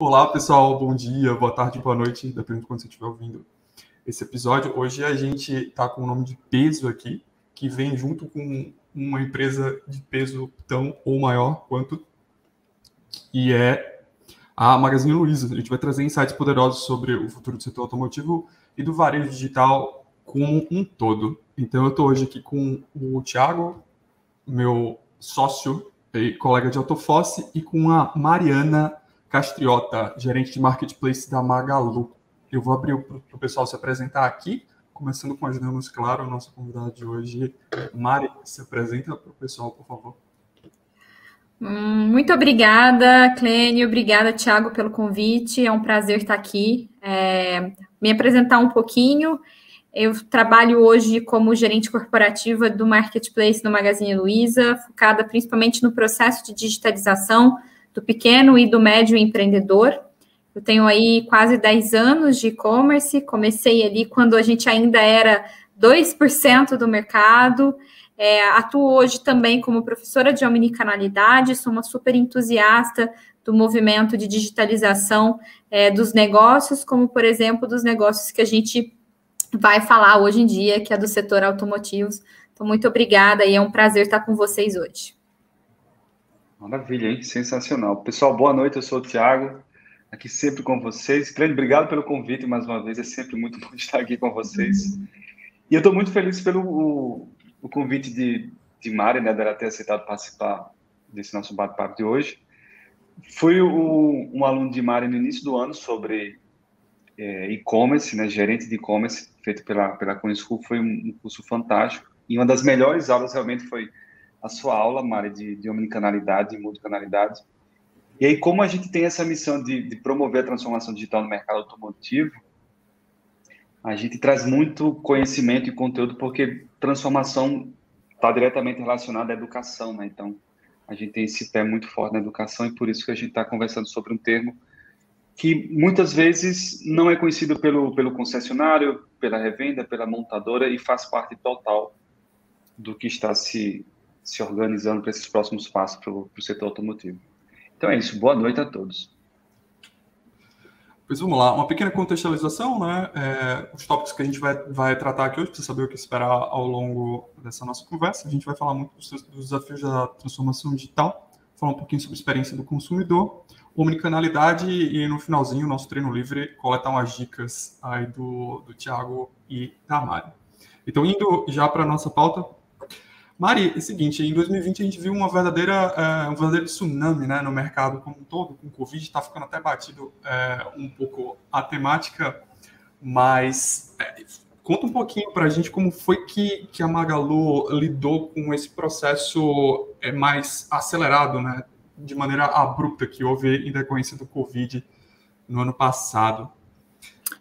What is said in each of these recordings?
Olá, pessoal, bom dia, boa tarde, boa noite, dependendo de quando você estiver ouvindo esse episódio. Hoje a gente está com o nome de peso aqui, que vem junto com uma empresa de peso tão ou maior quanto, e é a Magazine Luiza. A gente vai trazer insights poderosos sobre o futuro do setor automotivo e do varejo digital como um todo. Então eu estou hoje aqui com o Thiago, meu sócio e colega de Autofosse, e com a Mariana Castriota, gerente de marketplace da Magalu. Eu vou abrir para o pessoal se apresentar aqui, começando com as damas, claro, a nossa convidada de hoje. Mari, se apresenta para o pessoal, por favor. Muito obrigada, Clênio, obrigada, Thiago, pelo convite, é um prazer estar aqui. Me apresentar um pouquinho, eu trabalho hoje como gerente corporativa do Marketplace do Magazine Luiza, focada principalmente no processo de digitalização do pequeno e do médio empreendedor. Eu tenho aí quase 10 anos de e-commerce, comecei ali quando a gente ainda era 2% do mercado. Atuo hoje também como professora de omnicanalidade, sou uma super entusiasta do movimento de digitalização dos negócios, como, por exemplo, dos negócios que a gente vai falar hoje em dia, que é do setor automotivos. Então, muito obrigada e é um prazer estar com vocês hoje. Maravilha, hein? Sensacional. Pessoal, boa noite, eu sou o Thiago, aqui sempre com vocês. Grande obrigado pelo convite mais uma vez, é sempre muito bom estar aqui com vocês. E eu estou muito feliz pelo o convite de Mari, né, dela ter aceitado participar desse nosso bate-papo de hoje. Fui um aluno de Mari no início do ano sobre e-commerce, né, gerente de e-commerce, feito pela Cone School. Foi um curso fantástico. E uma das melhores aulas realmente foi a sua aula, Mari, de omnicanalidade e multicanalidade. E aí, como a gente tem essa missão de promover a transformação digital no mercado automotivo, a gente traz muito conhecimento e conteúdo, porque transformação está diretamente relacionada à educação, né? Então, a gente tem esse pé muito forte na educação e por isso que a gente está conversando sobre um termo que muitas vezes não é conhecido pelo concessionário, pela revenda, pela montadora e faz parte total do que está se organizando para esses próximos passos para o setor automotivo. Então é isso. Boa noite a todos. Pois vamos lá, uma pequena contextualização, né? Os tópicos que a gente vai tratar aqui hoje, para você saber o que esperar ao longo dessa nossa conversa. A gente vai falar muito dos desafios da transformação digital, falar um pouquinho sobre a experiência do consumidor, omnicanalidade e, no finalzinho, o nosso treino livre, coletar umas dicas aí do Thiago e da Mari. Então, indo já para a nossa pauta. Mari, é o seguinte, em 2020 a gente viu um verdadeiro tsunami, né, no mercado como um todo, com o Covid, está ficando até batido um pouco a temática, mas conta um pouquinho para a gente como foi que a Magalu lidou com esse processo mais acelerado, né, de maneira abrupta, que houve em decorrência do Covid no ano passado.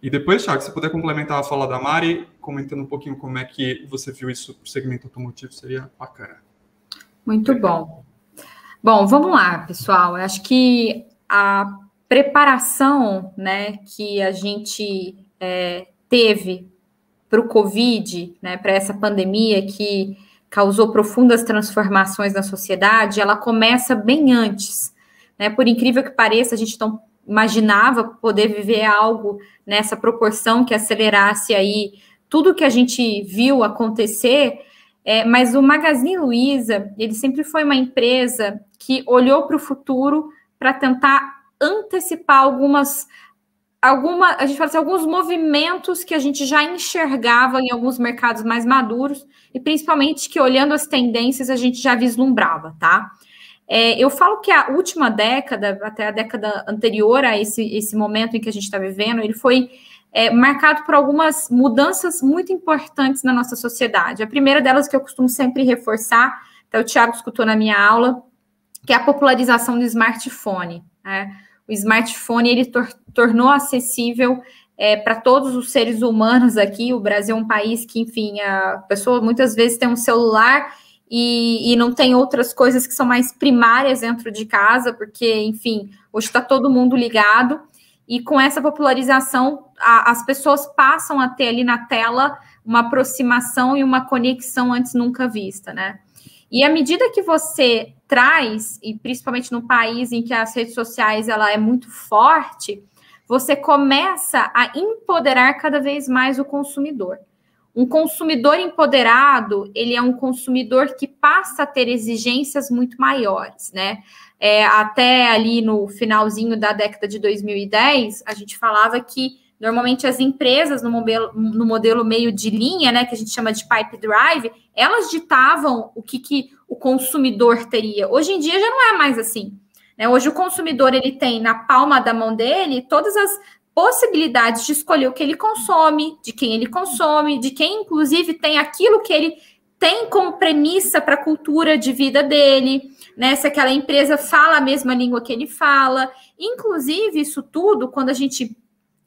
E depois, Thiago, se puder complementar a fala da Mari, comentando um pouquinho como é que você viu isso para o segmento automotivo, seria bacana. Muito bom. Bom, vamos lá, pessoal. Eu acho que a preparação, né, que a gente teve para o Covid, né, para essa pandemia que causou profundas transformações na sociedade, ela começa bem antes, né? Por incrível que pareça, a gente não imaginava poder viver algo nessa proporção que acelerasse aí tudo que a gente viu acontecer, mas o Magazine Luiza, ele sempre foi uma empresa que olhou para o futuro para tentar antecipar a gente fala assim, alguns movimentos que a gente já enxergava em alguns mercados mais maduros e principalmente que olhando as tendências a gente já vislumbrava, tá? Eu falo que a última década, até a década anterior a esse momento em que a gente está vivendo, ele foi marcado por algumas mudanças muito importantes na nossa sociedade. A primeira delas que eu costumo sempre reforçar, até o Thiago escutou na minha aula, que é a popularização do smartphone, né? O smartphone, ele tornou acessível para todos os seres humanos aqui. O Brasil é um país que, enfim, a pessoa muitas vezes tem um celular e não tem outras coisas que são mais primárias dentro de casa, porque, enfim, hoje está todo mundo ligado, e com essa popularização, as pessoas passam a ter ali na tela uma aproximação e uma conexão antes nunca vista, né? E à medida que você traz, e principalmente no país em que as redes sociais ela é muito forte, você começa a empoderar cada vez mais o consumidor. Um consumidor empoderado, ele é um consumidor que passa a ter exigências muito maiores, né? Até ali no finalzinho da década de 2010, a gente falava que normalmente as empresas no modelo meio de linha, né, que a gente chama de pipe drive, elas ditavam o que o consumidor teria. Hoje em dia já não é mais assim, né? Hoje o consumidor ele tem na palma da mão dele todas as possibilidades de escolher o que ele consome, de quem ele consome, de quem, inclusive, tem aquilo que ele tem como premissa para a cultura de vida dele, né? Se aquela empresa fala a mesma língua que ele fala. Inclusive, isso tudo, quando a gente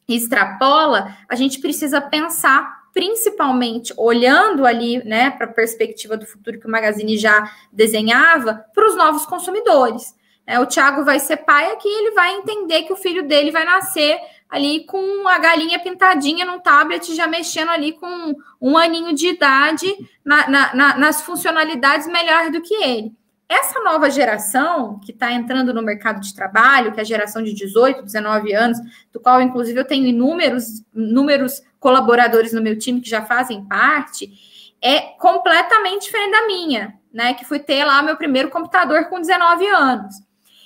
extrapola, a gente precisa pensar, principalmente olhando ali, né, para a perspectiva do futuro que o Magazine já desenhava, para os novos consumidores. O Thiago vai ser pai aqui, ele vai entender que o filho dele vai nascer ali com a galinha pintadinha num tablet, já mexendo ali com 1 aninho de idade nas funcionalidades melhor do que ele. Essa nova geração que está entrando no mercado de trabalho, que é a geração de 18, 19 anos, do qual, inclusive, eu tenho inúmeros colaboradores no meu time que já fazem parte, é completamente diferente da minha, né? Que fui ter lá meu primeiro computador com 19 anos.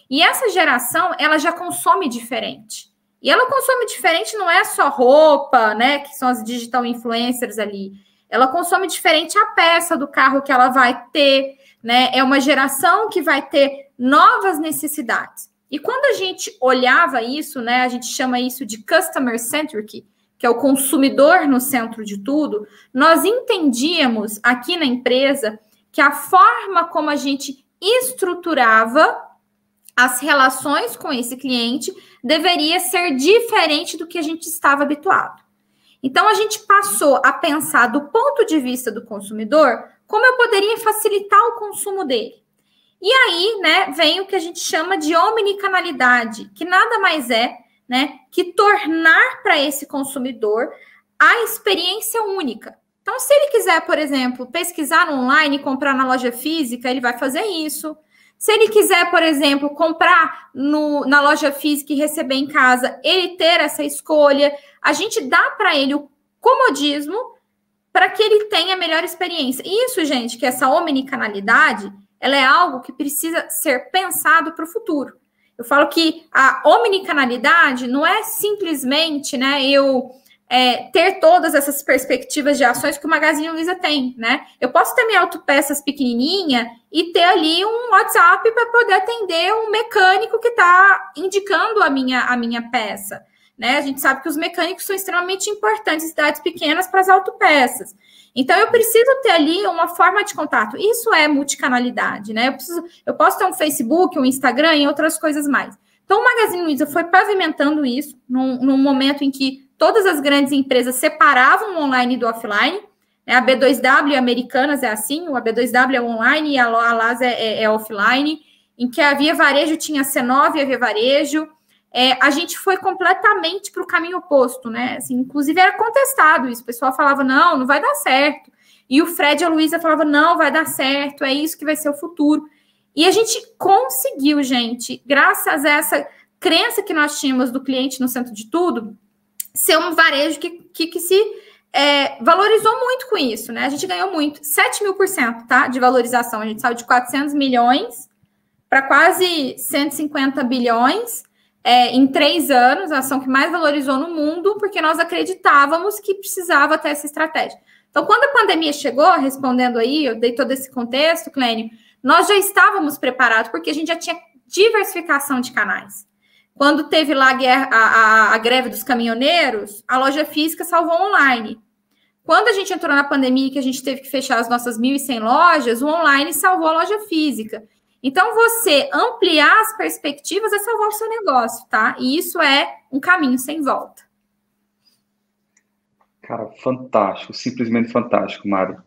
E essa geração, ela já consome diferente. E ela consome diferente não é só roupa, né? Que são as digital influencers ali. Ela consome diferente a peça do carro que ela vai ter, né? É uma geração que vai ter novas necessidades. E quando a gente olhava isso, né? A gente chama isso de customer centric, que é o consumidor no centro de tudo. Nós entendíamos aqui na empresa que a forma como a gente estruturava as relações com esse cliente deveria ser diferente do que a gente estava habituado. Então, a gente passou a pensar do ponto de vista do consumidor, como eu poderia facilitar o consumo dele. E aí, né, vem o que a gente chama de omnicanalidade, que nada mais é, né, que tornar para esse consumidor a experiência única. Então, se ele quiser, por exemplo, pesquisar no online e comprar na loja física, ele vai fazer isso. Se ele quiser, por exemplo, comprar na loja física e receber em casa, ele ter essa escolha, a gente dá para ele o comodismo para que ele tenha a melhor experiência. Isso, gente, que essa omnicanalidade, ela é algo que precisa ser pensado para o futuro. Eu falo que a omnicanalidade não é simplesmente, né, eu ter todas essas perspectivas de ações que o Magazine Luiza tem, né? Eu posso ter minha autopeças pequenininha e ter ali um WhatsApp para poder atender um mecânico que está indicando a minha peça, né? A gente sabe que os mecânicos são extremamente importantes em cidades pequenas para as autopeças. Então, eu preciso ter ali uma forma de contato. Isso é multicanalidade, né? Eu posso ter um Facebook, um Instagram e outras coisas mais. Então, o Magazine Luiza foi pavimentando isso num momento em que todas as grandes empresas separavam o online do offline. A B2W e a Americanas é assim, o B2W é online e a LAS é offline, em que a Via Varejo tinha C9 e a Via Varejo. A gente foi completamente para o caminho oposto, né? Assim, inclusive era contestado isso, o pessoal falava, não vai dar certo. E o Fred e a Luísa falavam, não, vai dar certo, é isso que vai ser o futuro. E a gente conseguiu, gente, graças a essa crença que nós tínhamos do cliente no centro de tudo, ser um varejo que se valorizou muito com isso, né? A gente ganhou muito, 7.000%, tá? De valorização. A gente saiu de 400 milhões para quase 150 bilhões em 3 anos, a ação que mais valorizou no mundo, porque nós acreditávamos que precisava ter essa estratégia. Então, quando a pandemia chegou, respondendo aí, eu dei todo esse contexto, Clênio, nós já estávamos preparados, porque a gente já tinha diversificação de canais. Quando teve lá a greve dos caminhoneiros, a loja física salvou online. Quando a gente entrou na pandemia, que a gente teve que fechar as nossas 1.100 lojas, o online salvou a loja física. Então, você ampliar as perspectivas é salvar o seu negócio, tá? E isso é um caminho sem volta. Cara, fantástico, simplesmente fantástico, Mari.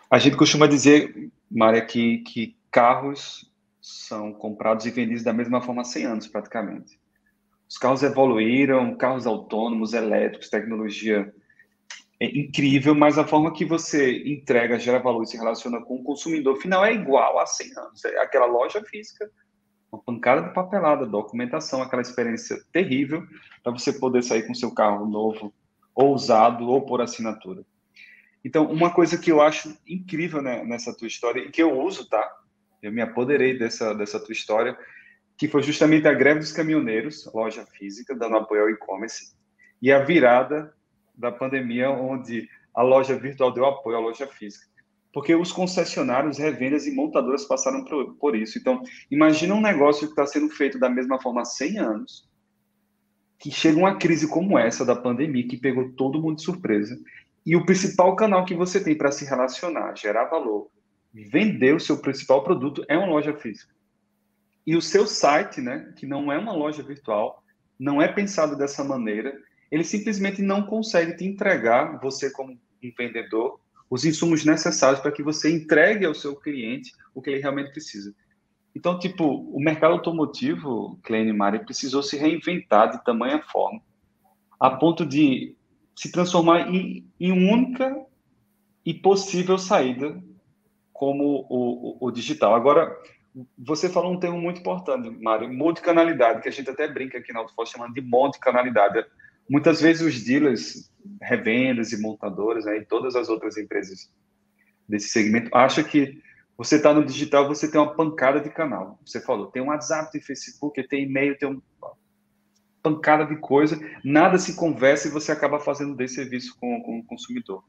A gente costuma dizer, Mari, que carros são comprados e vendidos da mesma forma há 100 anos, praticamente. Os carros evoluíram, carros autônomos, elétricos, tecnologia incrível, mas a forma que você entrega, gera valor e se relaciona com o consumidor final é igual há 100 anos. É aquela loja física, uma pancada de papelada, documentação, aquela experiência terrível para você poder sair com seu carro novo, ou usado, ou por assinatura. Então, uma coisa que eu acho incrível, né, nessa tua história, e que eu uso, tá? Eu me apoderei dessa tua história, que foi justamente a greve dos caminhoneiros, loja física, dando apoio ao e-commerce, e a virada da pandemia, onde a loja virtual deu apoio à loja física. Porque os concessionários, revendas e montadoras passaram por isso. Então, imagina um negócio que está sendo feito da mesma forma há 100 anos, que chega uma crise como essa da pandemia, que pegou todo mundo de surpresa, e o principal canal que você tem para se relacionar, gerar valor, vender o seu principal produto é uma loja física. E o seu site, né, que não é uma loja virtual, não é pensado dessa maneira, ele simplesmente não consegue te entregar, você como um vendedor, os insumos necessários para que você entregue ao seu cliente o que ele realmente precisa. Então, tipo, o mercado automotivo, Cleine e Mari, precisou se reinventar de tamanha forma, a ponto de se transformar em única e possível saída como o digital. Agora, você falou um termo muito importante, Mário, multicanalidade, que a gente até brinca aqui na Autoforce chamando de multicanalidade. Muitas vezes os dealers, revendas e montadoras, né, e todas as outras empresas desse segmento, acham que você está no digital, você tem uma pancada de canal. Você falou, tem um WhatsApp, tem Facebook, tem e-mail, tem uma pancada de coisa, nada se conversa e você acaba fazendo desserviço com o consumidor.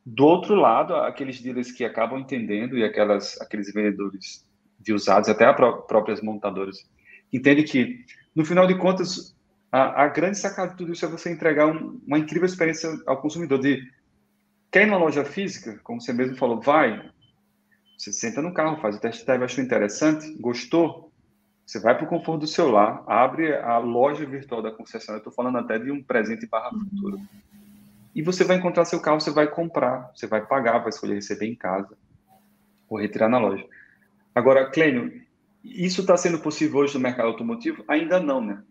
Do outro lado, aqueles dealers que acabam entendendo e aqueles vendedores de usados, até as próprias montadoras, entendem que, no final de contas, a grande sacada de tudo isso é você entregar uma incrível experiência ao consumidor. Quer ir numa loja física, como você mesmo falou, você senta no carro, faz o test drive, achou interessante, gostou, você vai para o conforto do seu lar, abre a loja virtual da concessionária, eu estou falando até de um presente / futuro, e você vai encontrar seu carro, você vai comprar, você vai pagar, vai escolher receber em casa ou retirar na loja. Agora, Clênio, isso está sendo possível hoje no mercado automotivo? Ainda não, né?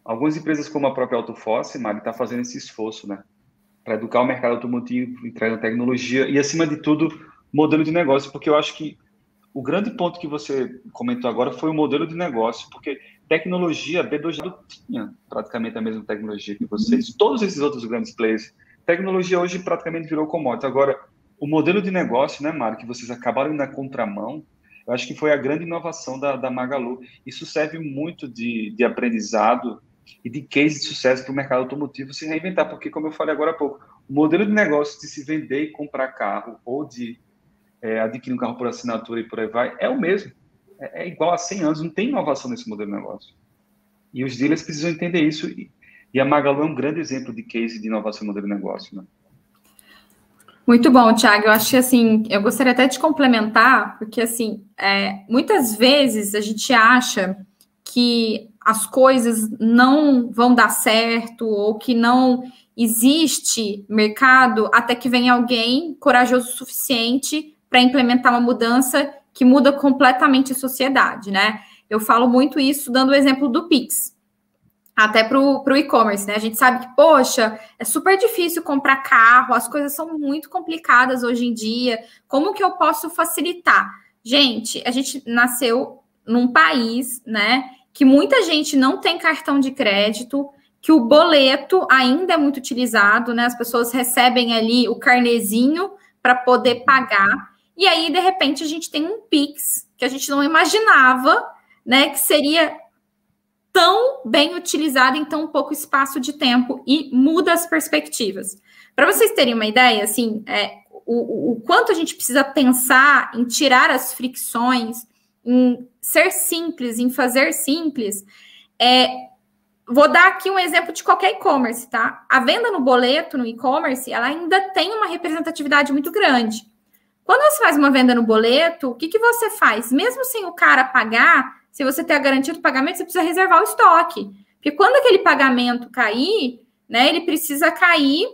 Algumas empresas como a própria Autoforce, Mari, está fazendo esse esforço, né? Para educar o mercado automotivo, entregando tecnologia e, acima de tudo, modelo de negócio, porque eu acho que o grande ponto que você comentou agora foi o modelo de negócio, porque tecnologia, a B2W tinha praticamente a mesma tecnologia que vocês, todos esses outros grandes players. Tecnologia hoje praticamente virou commodity. Agora, o modelo de negócio, né, Mário, que vocês acabaram na contramão, eu acho que foi a grande inovação da Magalu. Isso serve muito de aprendizado e de case de sucesso para o mercado automotivo se reinventar, porque, como eu falei agora há pouco, o modelo de negócio de se vender e comprar carro ou de adquirir um carro por assinatura e por aí vai, é o mesmo. É igual a 100 anos, não tem inovação nesse modelo de negócio. E os dealers precisam entender isso. E a Magalu é um grande exemplo de case de inovação no modelo de negócio, né? Muito bom, Thiago. Eu acho que, assim, eu gostaria até de complementar, porque, assim, muitas vezes a gente acha que as coisas não vão dar certo ou que não existe mercado até que venha alguém corajoso o suficiente para implementar uma mudança que muda completamente a sociedade, né? Eu falo muito isso dando o exemplo do Pix. Até para o e-commerce, né? A gente sabe que, poxa, é super difícil comprar carro, as coisas são muito complicadas hoje em dia. Como que eu posso facilitar? Gente, a gente nasceu num país, né, que muita gente não tem cartão de crédito, que o boleto ainda é muito utilizado, né? As pessoas recebem ali o carnezinho para poder pagar. E aí, de repente, a gente tem um Pix que a gente não imaginava, né, que seria tão bem utilizado em tão pouco espaço de tempo e muda as perspectivas. Para vocês terem uma ideia, assim, o quanto a gente precisa pensar em tirar as fricções, em ser simples, em fazer simples, vou dar aqui um exemplo de qualquer e-commerce, tá? A venda no boleto, no e-commerce, ela ainda tem uma representatividade muito grande. Quando você faz uma venda no boleto, o que você faz? Mesmo sem o cara pagar, se você tem a garantia do pagamento, você precisa reservar o estoque. Porque quando aquele pagamento cair, né, ele precisa cair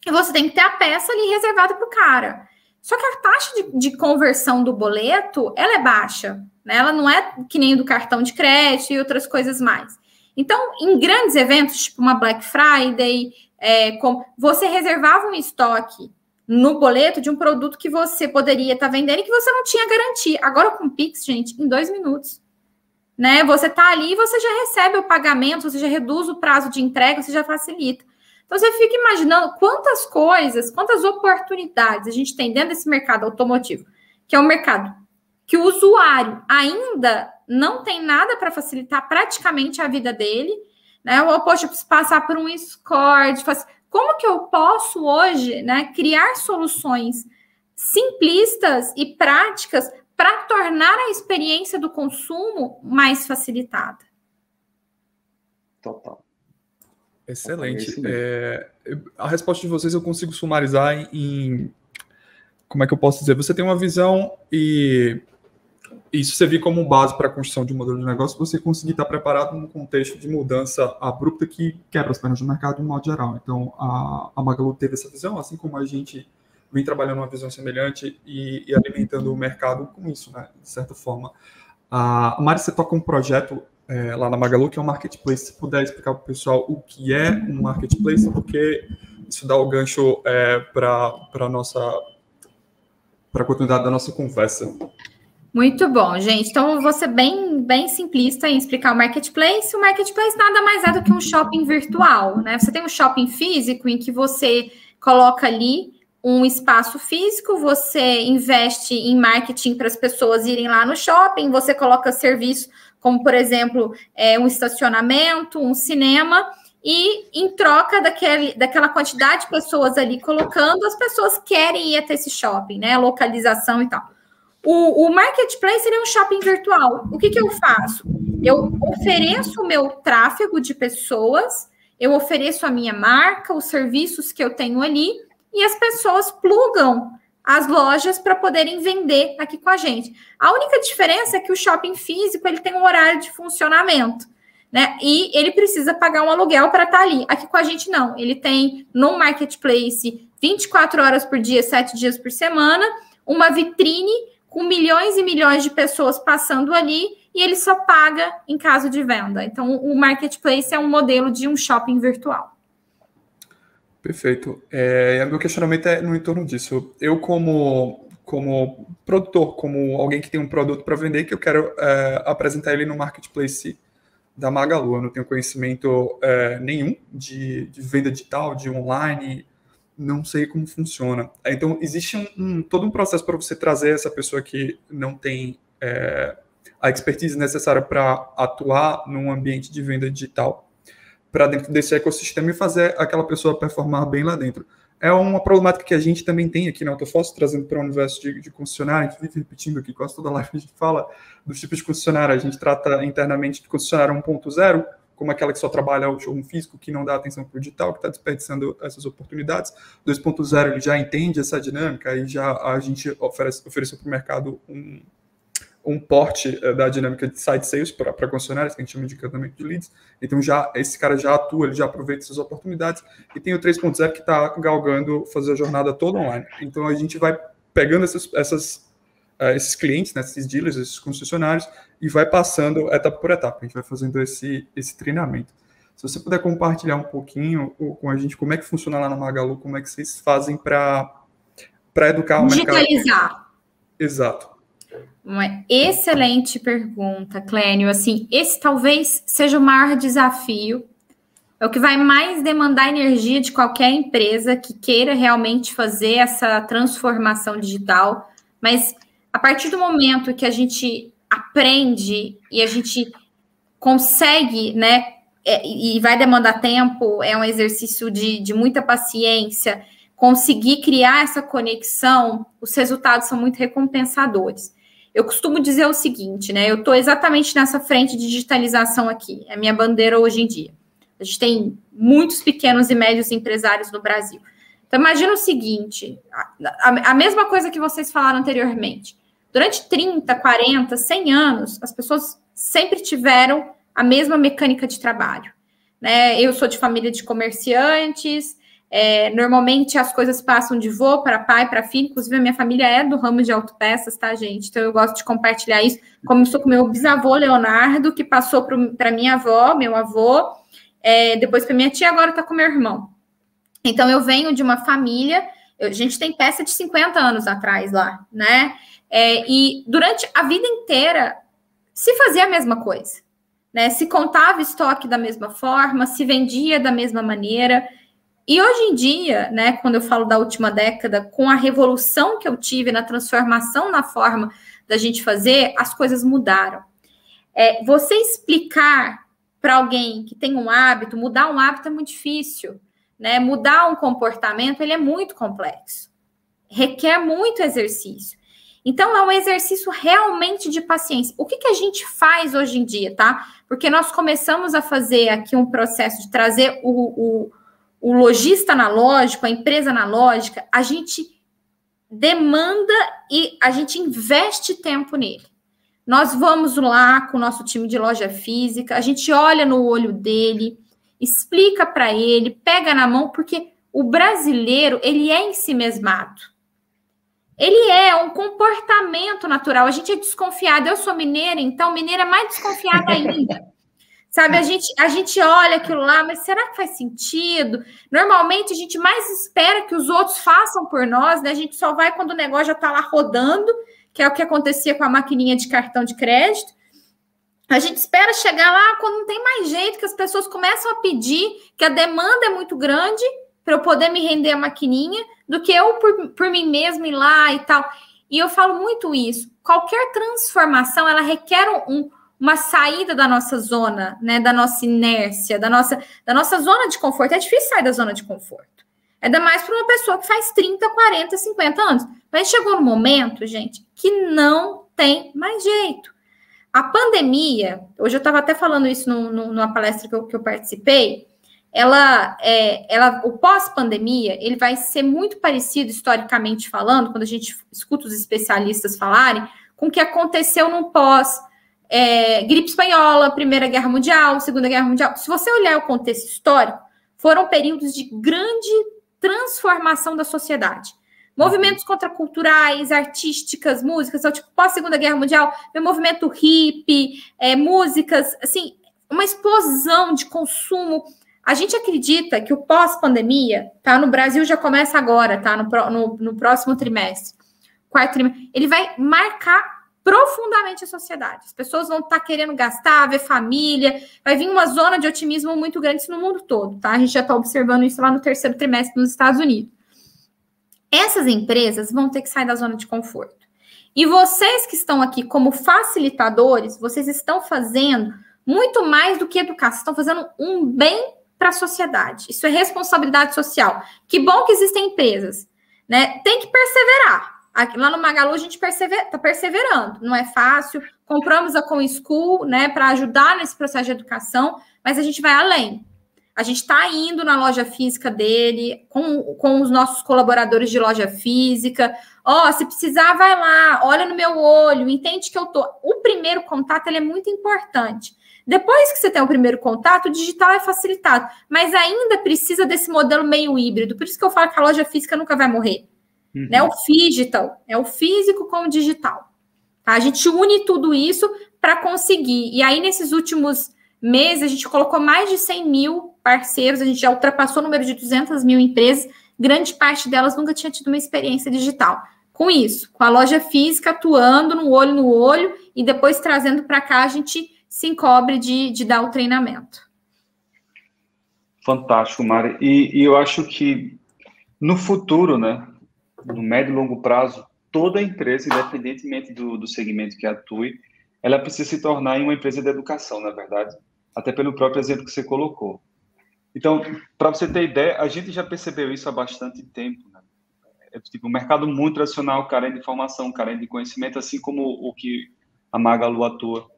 e você tem que ter a peça ali reservada para o cara. Só que a taxa de conversão do boleto, ela é baixa, né? Ela não é que nem do cartão de crédito e outras coisas mais. Então, em grandes eventos, tipo uma Black Friday, como você reservava um estoque no boleto de um produto que você poderia estar vendendo e que você não tinha garantia. Agora com o Pix, gente, em 2 minutos. Né? Você está ali e você já recebe o pagamento, você já reduz o prazo de entrega, você já facilita. Então, você fica imaginando quantas coisas, quantas oportunidades a gente tem dentro desse mercado automotivo, que é um mercado que o usuário ainda não tem nada para facilitar praticamente a vida dele, né? Ou, poxa, eu preciso passar por um score, como que eu posso hoje, né, criar soluções simplistas e práticas para tornar a experiência do consumo mais facilitada? Total. Excelente. A resposta de vocês eu consigo sumarizar em... Como é que eu posso dizer? Você tem uma visão e isso servir como base para a construção de um modelo de negócio, você conseguir estar preparado num contexto de mudança abrupta que quebra as pernas do mercado de um modo geral. Então, a Magalu teve essa visão, assim como a gente vem trabalhando uma visão semelhante e alimentando o mercado com isso, né? De certa forma. A Mari, você toca um projeto lá na Magalu, que é um marketplace. Se puder explicar para o pessoal o que é um marketplace, porque isso dá o gancho para a continuidade da nossa conversa. Muito bom, gente. Então, eu vou ser bem simplista em explicar o marketplace. O marketplace nada mais é do que um shopping virtual, né? Você tem um shopping físico em que você coloca ali um espaço físico, você investe em marketing para as pessoas irem lá no shopping, você coloca serviço como, por exemplo, um estacionamento, um cinema, e em troca daquela quantidade de pessoas ali colocando, as pessoas querem ir até esse shopping, né? Localização e tal. O marketplace é um shopping virtual. O que eu faço? Eu ofereço o meu tráfego de pessoas, eu ofereço a minha marca, os serviços que eu tenho ali, e as pessoas plugam as lojas para poderem vender aqui com a gente. A única diferença é que o shopping físico ele tem um horário de funcionamento, né? E ele precisa pagar um aluguel para estar ali. Aqui com a gente, não. Ele tem no marketplace 24 horas por dia, 7 dias por semana, uma vitrine com milhões e milhões de pessoas passando ali, e ele só paga em caso de venda. Então, o marketplace é um modelo de um shopping virtual. Perfeito. Meu questionamento é no entorno disso. Eu, como produtor, como alguém que tem um produto para vender, que eu quero apresentar ele no marketplace da Magalu. Eu não tenho conhecimento nenhum de venda digital, de online, não sei como funciona. Então, existe todo um processo para você trazer essa pessoa que não tem a expertise necessária para atuar num ambiente de venda digital para dentro desse ecossistema e fazer aquela pessoa performar bem lá dentro. É uma problemática que a gente também tem aqui na Autofoss, trazendo para o universo de concessionária. A gente vive repetindo aqui, quase toda live a gente fala dos tipos de concessionária. A gente trata internamente de concessionária 1.0, como aquela que só trabalha o showroom físico, que não dá atenção para o digital, que está desperdiçando essas oportunidades. 2.0, ele já entende essa dinâmica e já a gente ofereceu para o mercado um porte da dinâmica de site sales para concessionárias, que a gente chama de encantamento de leads. Então, esse cara já atua, ele já aproveita essas oportunidades. E tem o 3.0 que está galgando fazer a jornada toda online. Então, a gente vai pegando esses clientes, né, esses dealers, esses concessionários, e vai passando etapa por etapa. A gente vai fazendo esse treinamento. Se você puder compartilhar um pouquinho com a gente como é que funciona lá na Magalu, como é que vocês fazem para educar o mercado. Digitalizar. Exato. Uma excelente pergunta, Clênio. Assim, esse talvez seja o maior desafio. É o que vai mais demandar energia de qualquer empresa que queira realmente fazer essa transformação digital. Mas a partir do momento que a gente aprende e a gente consegue, né? E vai demandar tempo, é um exercício de muita paciência. Conseguir criar essa conexão, os resultados são muito recompensadores. Eu costumo dizer o seguinte, né? Eu estou exatamente nessa frente de digitalização aqui, é a minha bandeira hoje em dia. A gente tem muitos pequenos e médios empresários no Brasil. Então, imagina o seguinte, a mesma coisa que vocês falaram anteriormente. Durante 30, 40, 100 anos, as pessoas sempre tiveram a mesma mecânica de trabalho, né? Eu sou de família de comerciantes. Normalmente as coisas passam de vô para pai, para filho. Inclusive, a minha família é do ramo de autopeças, tá, gente? Então, eu gosto de compartilhar isso. Começou com meu bisavô, Leonardo, que passou para minha avó, meu avô, depois para minha tia, agora está com meu irmão. Então, eu venho de uma família, a gente tem peça de 50 anos atrás lá, né? E durante a vida inteira se fazia a mesma coisa, né? Se contava estoque da mesma forma, se vendia da mesma maneira. E hoje em dia, né, quando eu falo da última década, com a revolução que eu tive na transformação na forma da gente fazer, as coisas mudaram. Você explicar para alguém que tem um hábito, mudar um hábito é muito difícil, né? Mudar um comportamento, ele é muito complexo. Requer muito exercício. Então, é um exercício realmente de paciência. O que a gente faz hoje em dia, tá? Porque nós começamos a fazer aqui um processo de trazer o lojista analógico, a empresa analógica, a gente demanda e a gente investe tempo nele. Nós vamos lá com o nosso time de loja física, a gente olha no olho dele, explica para ele, pega na mão, porque o brasileiro, ele é ensimesmado. Ele é um comportamento natural. A gente é desconfiado. Eu sou mineira, então mineira é mais desconfiada ainda. Sabe, a gente olha aquilo lá, mas será que faz sentido? Normalmente, a gente mais espera que os outros façam por nós, né? A gente só vai quando o negócio já está lá rodando, que é o que acontecia com a maquininha de cartão de crédito. A gente espera chegar lá quando não tem mais jeito, que as pessoas começam a pedir, que a demanda é muito grande para eu poder me render a maquininha, do que eu por mim mesma ir lá e tal. E eu falo muito isso. Qualquer transformação, ela requer uma saída da nossa zona, né, da nossa inércia, da nossa zona de conforto. É difícil sair da zona de conforto. Ainda mais para uma pessoa que faz 30, 40, 50 anos. Mas chegou no momento, gente, que não tem mais jeito. A pandemia, hoje eu estava até falando isso numa palestra que eu participei, o pós-pandemia, ele vai ser muito parecido, historicamente falando, quando a gente escuta os especialistas falarem, com o que aconteceu no gripe espanhola, Primeira Guerra Mundial, Segunda Guerra Mundial. Se você olhar o contexto histórico, foram períodos de grande transformação da sociedade. Movimentos contraculturais, artísticas, músicas, então, tipo, pós-Segunda Guerra Mundial, o movimento hippie, músicas, assim, uma explosão de consumo. A gente acredita que o pós-pandemia, tá, no Brasil já começa agora, tá, no próximo trimestre, quarto trimestre, ele vai marcar profundamente a sociedade. As pessoas vão estar querendo gastar, ver família, vai vir uma zona de otimismo muito grande no mundo todo, tá? A gente já está observando isso lá no terceiro trimestre nos Estados Unidos. Essas empresas vão ter que sair da zona de conforto. E vocês que estão aqui como facilitadores, vocês estão fazendo muito mais do que educar, vocês estão fazendo um bem para a sociedade. Isso é responsabilidade social. Que bom que existem empresas, né? Tem que perseverar. Aqui, lá no Magalu a gente está perseverando. Não é fácil. Compramos a ComSchool, né, para ajudar nesse processo de educação, mas a gente vai além. A gente está indo na loja física dele, com os nossos colaboradores de loja física. Se precisar, vai lá, olha no meu olho, entende que eu tô. O primeiro contato, ele é muito importante. Depois que você tem o primeiro contato, o digital é facilitado, mas ainda precisa desse modelo meio híbrido. Por isso que eu falo que a loja física nunca vai morrer. Uhum. Né? O digital, é o físico com o digital. Tá? A gente une tudo isso para conseguir. E aí, nesses últimos meses, a gente colocou mais de 100 mil parceiros, a gente já ultrapassou o número de 200 mil empresas, grande parte delas nunca tinha tido uma experiência digital. Com isso, com a loja física atuando no olho, e depois trazendo para cá, a gente se encobre de dar o treinamento. Fantástico, Mari. E eu acho que no futuro, né, no médio e longo prazo, toda empresa, independentemente do segmento que atue, ela precisa se tornar uma empresa de educação, na verdade, até pelo próprio exemplo que você colocou. Então, para você ter ideia, a gente já percebeu isso há bastante tempo, né? Um mercado muito tradicional, carente de informação, carente de conhecimento, assim como o que a Magalu atua.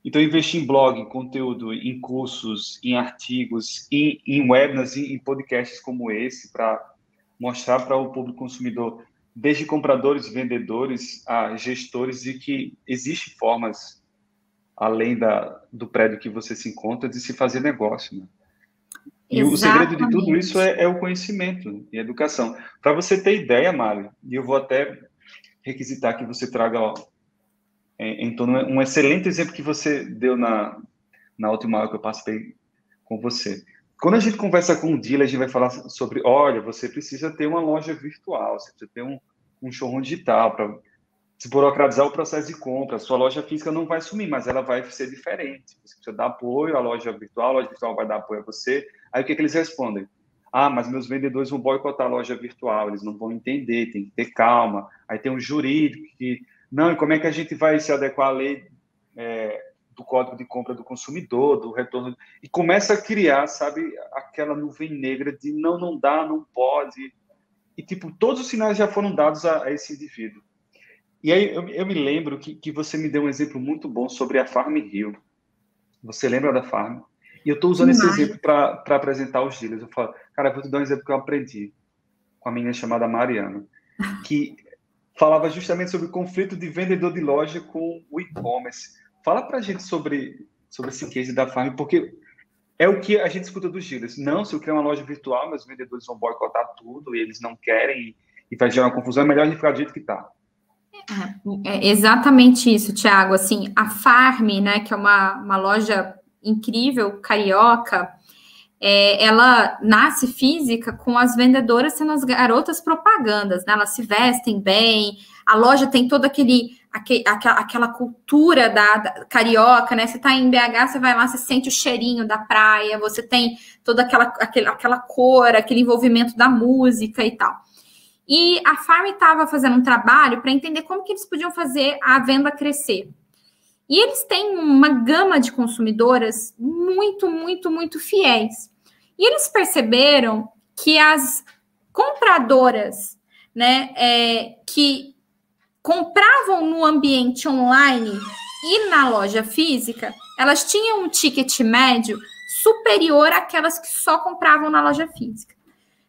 Então, investir em blog, em conteúdo, em cursos, em artigos, em webinars, em podcasts como esse, para mostrar para o público consumidor, desde compradores, vendedores, a gestores, de que existem formas, além do prédio que você se encontra, de se fazer negócio, né? E o segredo de tudo isso é o conhecimento e a educação. Para você ter ideia, Mário, e eu vou até requisitar que você traga em torno um excelente exemplo que você deu na última aula que eu participei com você. quando a gente conversa com o dealer, a gente vai falar sobre, olha, você precisa ter uma loja virtual, você precisa ter um showroom digital para desburocratizar o processo de compra. A sua loja física não vai sumir, mas ela vai ser diferente. Você precisa dar apoio à loja virtual, a loja virtual vai dar apoio a você. Aí o que eles respondem? Ah, mas meus vendedores vão boicotar a loja virtual, eles não vão entender, tem que ter calma. Aí tem um jurídico que... Não, e como é que a gente vai se adequar à lei do Código de Compra do Consumidor, do retorno... E começa a criar, sabe, aquela nuvem negra de não dá, não pode. E, tipo, todos os sinais já foram dados a esse indivíduo. E aí eu me lembro que você me deu um exemplo muito bom sobre a Farm Rio. Você lembra da Farm? E eu estou usando esse exemplo para apresentar os dealers. Eu falo, cara, eu vou te dar um exemplo que eu aprendi com a menina chamada Mariana, que falava justamente sobre o conflito de vendedor de loja com o e-commerce. Fala para a gente sobre esse case da Farm, porque é o que a gente escuta dos dealers. Não, se eu criar uma loja virtual, meus vendedores vão boicotar tudo e eles não querem e vai gerar uma confusão. É melhor a gente ficar do jeito que está. É exatamente isso, Thiago. Assim, a Farm, né, que é uma loja incrível, carioca, ela nasce física com as vendedoras sendo as garotas propagandas, né? Elas se vestem bem, a loja tem toda aquela cultura da carioca, né? Você tá em BH, você vai lá, você sente o cheirinho da praia, você tem toda aquela cor, aquele envolvimento da música e tal. E a Farm estava fazendo um trabalho para entender como que eles podiam fazer a venda crescer. E eles têm uma gama de consumidoras muito, muito, muito fiéis. E eles perceberam que as compradoras, né, que compravam no ambiente online e na loja física, elas tinham um ticket médio superior àquelas que só compravam na loja física.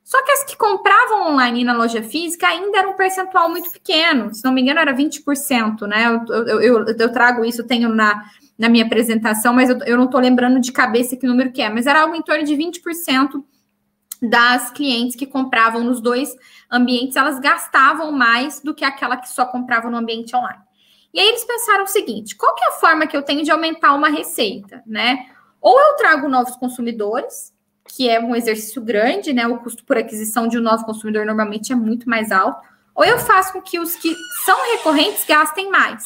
Só que as que compravam online e na loja física ainda era um percentual muito pequeno. Se não me engano, era 20%, né? Eu trago isso, tenho na minha apresentação, mas eu não estou lembrando de cabeça que número que é. Mas era algo em torno de 20% das clientes que compravam nos dois ambientes, elas gastavam mais do que aquela que só comprava no ambiente online. E aí eles pensaram o seguinte, qual que é a forma que eu tenho de aumentar uma receita, né? Ou eu trago novos consumidores, que é um exercício grande, né? O custo por aquisição de um novo consumidor normalmente é muito mais alto. Ou eu faço com que os que são recorrentes gastem mais.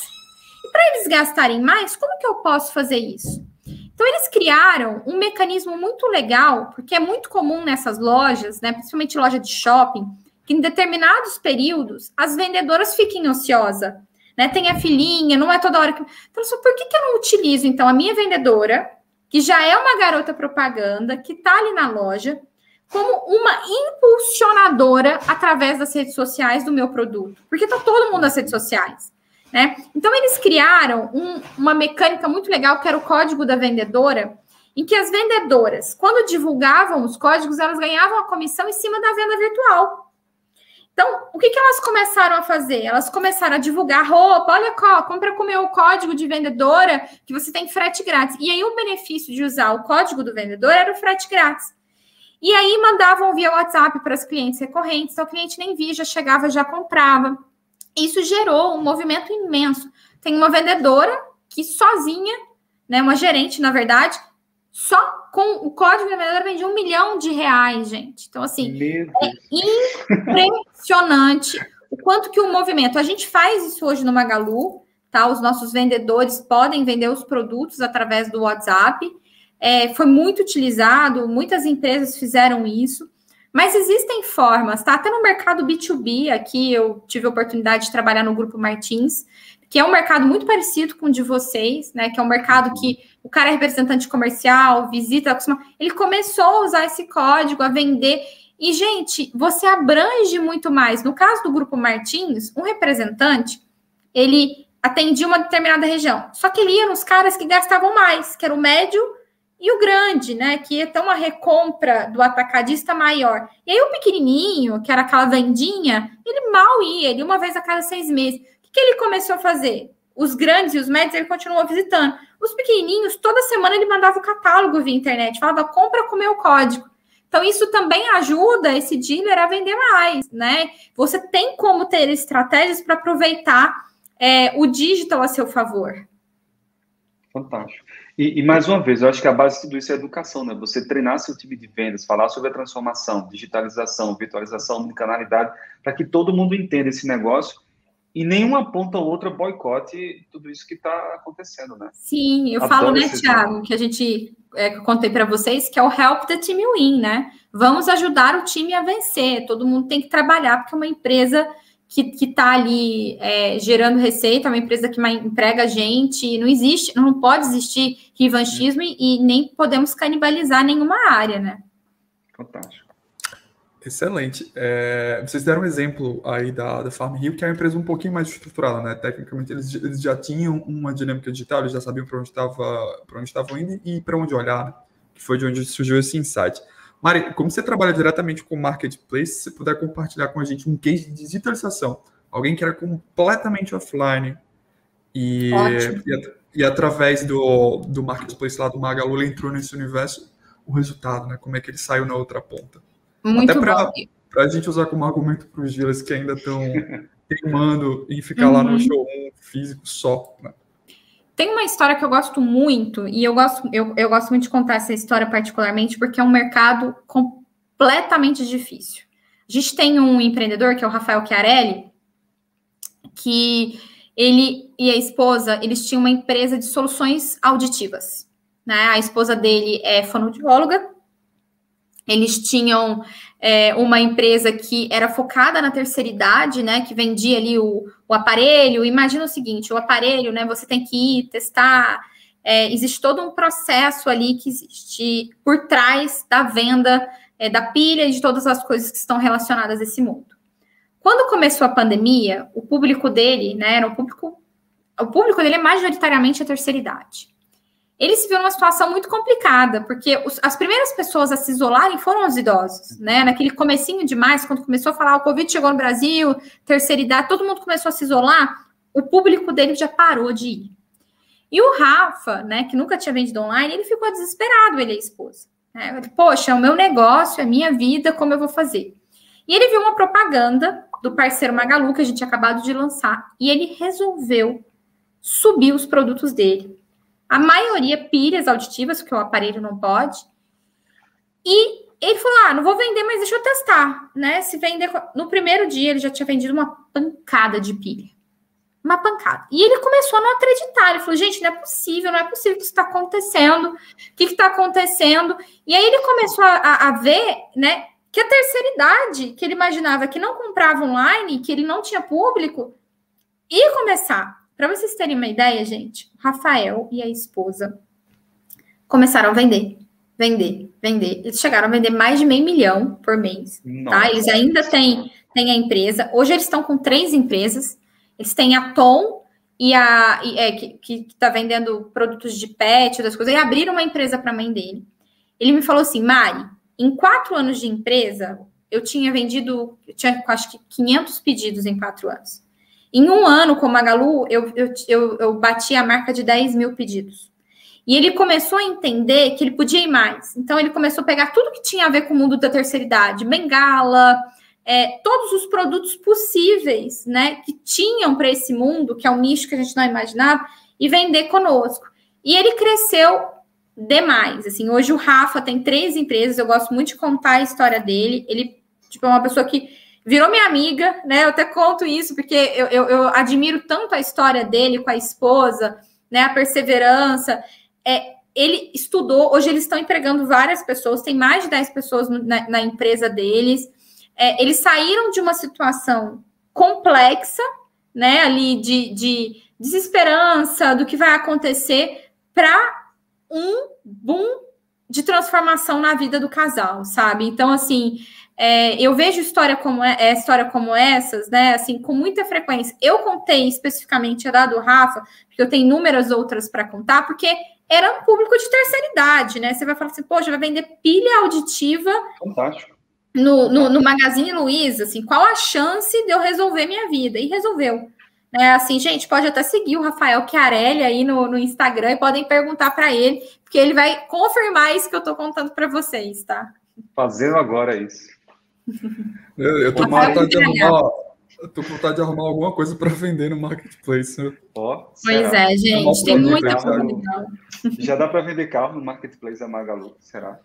E para eles gastarem mais, como que eu posso fazer isso? Então, eles criaram um mecanismo muito legal, porque é muito comum nessas lojas, né? Principalmente loja de shopping, que em determinados períodos as vendedoras fiquem ociosas, né? Tem a filinha, não é toda hora que... Então, por que eu não utilizo, então, a minha vendedora, que já é uma garota propaganda, que está ali na loja, como uma impulsionadora através das redes sociais do meu produto. Porque está todo mundo nas redes sociais, né? Então, eles criaram uma mecânica muito legal, que era o código da vendedora, em que as vendedoras, quando divulgavam os códigos, elas ganhavam a comissão em cima da venda virtual. Então, o que elas começaram a fazer? Elas começaram a divulgar roupa, olha, compra com o meu código de vendedora, que você tem frete grátis. E aí, o benefício de usar o código do vendedor era o frete grátis. E aí, mandavam via WhatsApp para as clientes recorrentes, então o cliente nem via, já chegava, já comprava. Isso gerou um movimento imenso. Tem uma vendedora que sozinha, né, uma gerente, na verdade, só com o código da vendedora vendia R$1 milhão, gente. Então, assim, é impressionante o quanto que o movimento... A gente faz isso hoje no Magalu, tá? Os nossos vendedores podem vender os produtos através do WhatsApp. Foi muito utilizado, muitas empresas fizeram isso. Mas existem formas, tá? Até no mercado B2B, aqui eu tive a oportunidade de trabalhar no Grupo Martins, que é um mercado muito parecido com o de vocês, né? Que é um mercado que o cara é representante comercial, visita, ele começou a usar esse código, a vender. E, gente, você abrange muito mais. No caso do Grupo Martins, um representante, ele atendia uma determinada região. Só que ele ia nos caras que gastavam mais, que era o médio e o grande, né? Que ia ter uma recompra do atacadista maior. E aí o pequenininho, que era aquela vendinha, ele mal ia, ele uma vez a cada 6 meses. O que ele começou a fazer? Os grandes e os médios ele continuou visitando. Os pequenininhos, toda semana ele mandava o catálogo via internet, falava, compra com o meu código. Então, isso também ajuda esse dealer a vender mais, né? Você tem como ter estratégias para aproveitar o digital a seu favor. Fantástico. E mais uma vez, eu acho que a base de tudo isso é a educação, né? Você treinar seu time de vendas, falar sobre a transformação, digitalização, virtualização, omnicanalidade, para que todo mundo entenda esse negócio e nenhuma ponta ou outra boicote tudo isso que está acontecendo, né? Sim, eu falo, né, Thiago, que que eu contei para vocês, que é o help the team win, né? Vamos ajudar o time a vencer. Todo mundo tem que trabalhar, porque é uma empresa que está ali gerando receita, é uma empresa que emprega gente, não pode existir revanchismo e nem podemos canibalizar nenhuma área, né? Fantástico. Excelente. Vocês deram um exemplo aí da Farm Rio, que é uma empresa um pouquinho mais estruturada, né? Tecnicamente, eles já tinham uma dinâmica digital, eles já sabiam para onde estavam indo e para onde olhar, né? Que foi de onde surgiu esse insight. Mari, como você trabalha diretamente com o Marketplace, se você puder compartilhar com a gente um case de digitalização, alguém que era completamente offline e através do Marketplace lá do Magalu, ele entrou nesse universo, o resultado, né? Como é que ele saiu na outra ponta. Muito até bom. Para a gente usar como argumento para os dealers que ainda estão teimando em ficar lá no showroom físico só, né? Tem uma história que eu gosto muito, e eu gosto muito de contar essa história particularmente, porque é um mercado completamente difícil. A gente tem um empreendedor, que é o Rafael Chiarelli, que ele e a esposa, eles tinham uma empresa de soluções auditivas, né? A esposa dele é fonoaudióloga, eles tinham uma empresa que era focada na terceira idade, né? Que vendia ali o aparelho. Imagina o seguinte, o aparelho, né? Você tem que ir testar. Existe todo um processo ali que existe por trás da venda da pilha e de todas as coisas que estão relacionadas a esse mundo. Quando começou a pandemia, o público dele, né? O público dele é majoritariamente a terceira idade. Ele se viu numa situação muito complicada, porque as primeiras pessoas a se isolarem foram os idosos, né? Naquele comecinho de março, quando começou a falar, o Covid chegou no Brasil, terceira idade, todo mundo começou a se isolar, o público dele já parou de ir. E o Rafa, né, que nunca tinha vendido online, ele ficou desesperado, ele e a esposa. Né? Ele, poxa, é o meu negócio, é a minha vida, como eu vou fazer? E ele viu uma propaganda do parceiro Magalu, que a gente tinha acabado de lançar, e ele resolveu subir os produtos dele. A maioria pilhas auditivas, porque o aparelho não pode. E ele falou, não vou vender, mas deixa eu testar, né? Se vender... No primeiro dia, ele já tinha vendido uma pancada de pilha. Uma pancada. E ele começou a não acreditar. Ele falou, gente, não é possível que isso está acontecendo. O que está acontecendo? E aí ele começou a ver, né, que a terceira idade, que ele imaginava que não comprava online, que ele não tinha público, ia começar. Para vocês terem uma ideia, gente, o Rafael e a esposa começaram a vender. Eles chegaram a vender mais de $500 mil por mês. Tá? Eles ainda têm a empresa. Hoje eles estão com 3 empresas. Eles têm a Tom que está vendendo produtos de pet, das coisas. E abriram uma empresa para a mãe dele. Ele me falou assim, Mari, em 4 anos de empresa, eu tinha acho que 500 pedidos em 4 anos. Em 1 ano, com o Magalu, eu bati a marca de 10 mil pedidos. E ele começou a entender que ele podia ir mais. Então, ele começou a pegar tudo que tinha a ver com o mundo da terceira idade. Bengala, todos os produtos possíveis, né, que tinham para esse mundo, que é um nicho que a gente não imaginava, e vender conosco. E ele cresceu demais. Assim, hoje o Rafa tem 3 empresas. Eu gosto muito de contar a história dele. Ele é uma pessoa que virou minha amiga, né? Eu até conto isso, porque eu admiro tanto a história dele com a esposa, né? A perseverança. Ele estudou, hoje eles estão empregando várias pessoas, tem mais de 10 pessoas na empresa deles. Eles saíram de uma situação complexa, né? Ali de desesperança do que vai acontecer para um boom de transformação na vida do casal, sabe? Então, assim, eu vejo história como essas, né? Assim, com muita frequência. Eu contei especificamente a do Rafa, porque eu tenho inúmeras outras para contar, porque era um público de terceira idade, né? Você vai falar assim, poxa, vai vender pilha auditiva. Fantástico. No Magazine Luiza, assim, qual a chance de eu resolver minha vida? E resolveu. Assim, gente, pode até seguir o Rafael Chiarelli aí no Instagram e podem perguntar para ele, porque ele vai confirmar isso que eu estou contando para vocês, tá? Fazendo agora isso. Eu tô matando Eu tô com vontade de arrumar alguma coisa para vender no marketplace. Né? Pois é, gente, tem muita coisa legal. Já dá para vender carro no marketplace da Magalu, será?